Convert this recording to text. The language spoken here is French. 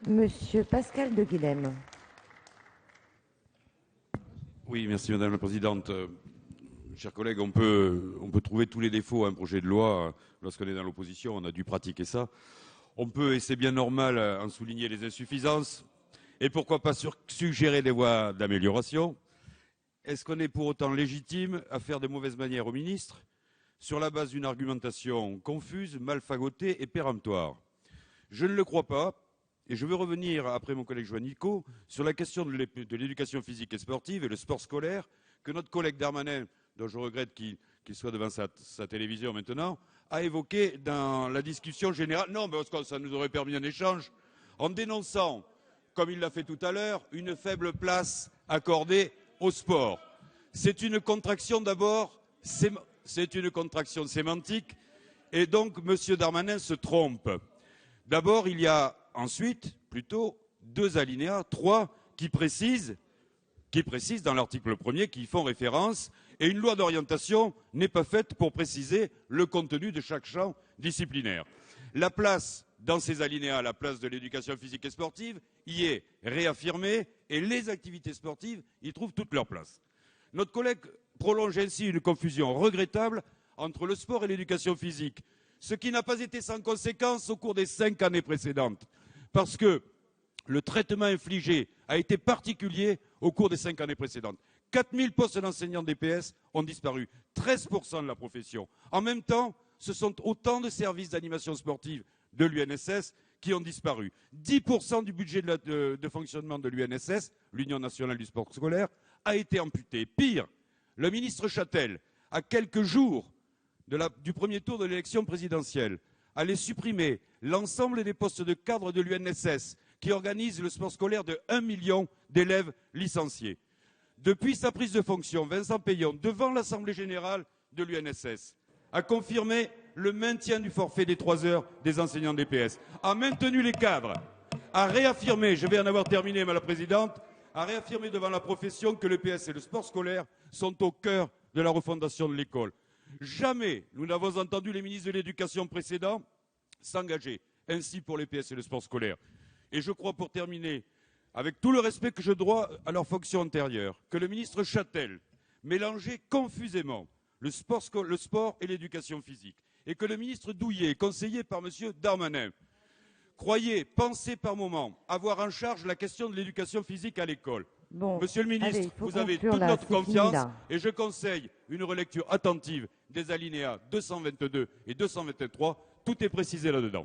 Monsieur Pascal de Guilhem. Oui, merci Madame la Présidente. Chers collègues, on peut trouver tous les défauts à un projet de loi. Lorsqu'on est dans l'opposition, on a dû pratiquer ça. On peut, et c'est bien normal, en souligner les insuffisances. Et pourquoi pas suggérer des voies d'amélioration. Est-ce qu'on est pour autant légitime à faire de mauvaises manières au ministre sur la base d'une argumentation confuse, mal fagotée et péremptoire? Je ne le crois pas. Et je veux revenir, après mon collègue Juanico, sur la question de l'éducation physique et sportive et le sport scolaire, que notre collègue Darmanin, dont je regrette qu'il soit devant sa télévision maintenant, a évoqué dans la discussion générale. Non, parce que ça nous aurait permis un échange, en dénonçant, comme il l'a fait tout à l'heure, une faible place accordée au sport. C'est une contraction d'abord, c'est une contraction sémantique, et donc M. Darmanin se trompe. D'abord, il y a ensuite, plutôt, 2 alinéas, 3, qui précisent dans l'article 1er qui font référence, et une loi d'orientation n'est pas faite pour préciser le contenu de chaque champ disciplinaire. La place, dans ces alinéas, la place de l'éducation physique et sportive y est réaffirmée, et les activités sportives y trouvent toute leur place. Notre collègue prolonge ainsi une confusion regrettable entre le sport et l'éducation physique, ce qui n'a pas été sans conséquence au cours des 5 années précédentes, parce que le traitement infligé a été particulier au cours des 5 années précédentes. 4000 postes d'enseignants DPS ont disparu, 13% de la profession. En même temps, ce sont autant de services d'animation sportive de l'UNSS qui ont disparu. 10% du budget de fonctionnement de l'UNSS, l'Union nationale du sport scolaire, a été amputé. Pire, le ministre Chatel, à quelques jours du premier tour de l'élection présidentielle, allait supprimer l'ensemble des postes de cadre de l'UNSS qui organise le sport scolaire de 1 million d'élèves licenciés. Depuis sa prise de fonction, Vincent Peillon, devant l'Assemblée générale de l'UNSS, a confirmé le maintien du forfait des 3 heures des enseignants DPS, a maintenu les cadres, a réaffirmé, je vais en avoir terminé Madame la Présidente, a réaffirmé devant la profession que le PS et le sport scolaire sont au cœur de la refondation de l'école. Jamais nous n'avons entendu les ministres de l'Éducation précédents s'engager ainsi pour les PS et le sport scolaire. Et je crois, pour terminer, avec tout le respect que je dois à leurs fonctions antérieures, que le ministre Chatel mélangeait confusément le sport et l'éducation physique, et que le ministre Douillet, conseillé par M. Darmanin, pensait par moment avoir en charge la question de l'éducation physique à l'école. Bon, Monsieur le ministre, allez, vous avez toute là, notre confiance fini, et je conseille une relecture attentive des alinéas 222 et 223. Tout est précisé là-dedans.